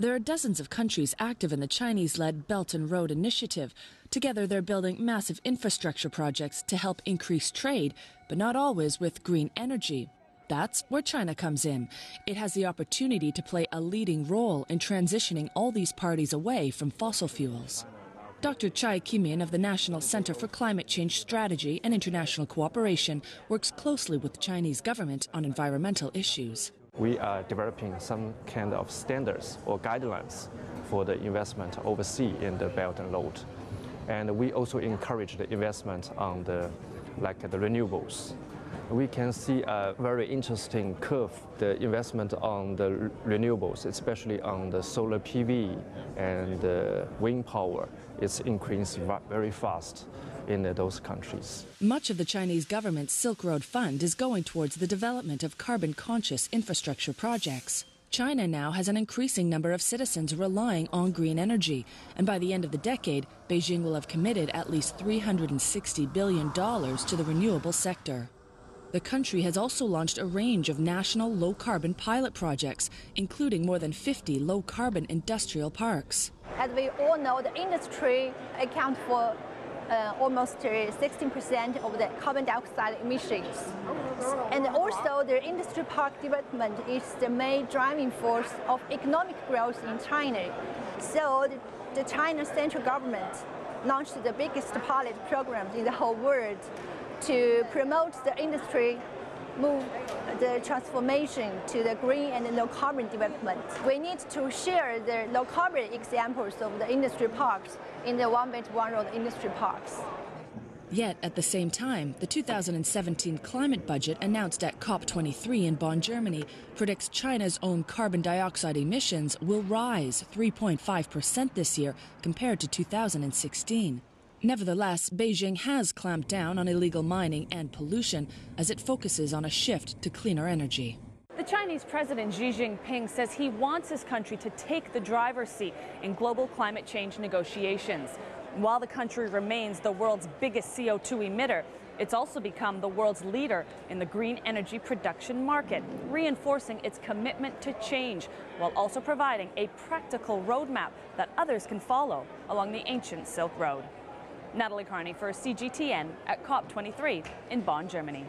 There are dozens of countries active in the Chinese-led Belt and Road Initiative. Together, they're building massive infrastructure projects to help increase trade, but not always with green energy. That's where China comes in. It has the opportunity to play a leading role in transitioning all these parties away from fossil fuels. Dr. Chai Kimin of the National Center for Climate Change Strategy and International Cooperation works closely with the Chinese government on environmental issues. We are developing some kind of standards or guidelines for the investment overseas in the Belt and Road. And we also encourage the investment on the renewables. We can see a very interesting curve, the investment on the renewables, especially on the solar PV and the wind power, is increasing very fast in those countries. Much of the Chinese government's Silk Road Fund is going towards the development of carbon-conscious infrastructure projects. China now has an increasing number of citizens relying on green energy, and by the end of the decade, Beijing will have committed at least $360 billion to the renewable sector. The country has also launched a range of national low-carbon pilot projects, including more than 50 low-carbon industrial parks. As we all know, the industry accounts for almost 16% of the carbon dioxide emissions. And also, the industry park development is the main driving force of economic growth in China. So the China central government launched the biggest pilot program in the whole world to promote the industry, move the transformation to the green and low carbon development. We need to share the low carbon examples of the industry parks in the One Belt One Road industry parks. Yet, at the same time, the 2017 climate budget announced at COP-23 in Bonn, Germany, predicts China's own carbon dioxide emissions will rise 3.5% this year compared to 2016. Nevertheless, Beijing has clamped down on illegal mining and pollution as it focuses on a shift to cleaner energy. The Chinese President Xi Jinping says he wants his country to take the driver's seat in global climate change negotiations. While the country remains the world's biggest CO2 emitter, it's also become the world's leader in the green energy production market, reinforcing its commitment to change, while also providing a practical roadmap that others can follow along the ancient Silk Road. Natalie Carney for CGTN at COP23 in Bonn, Germany.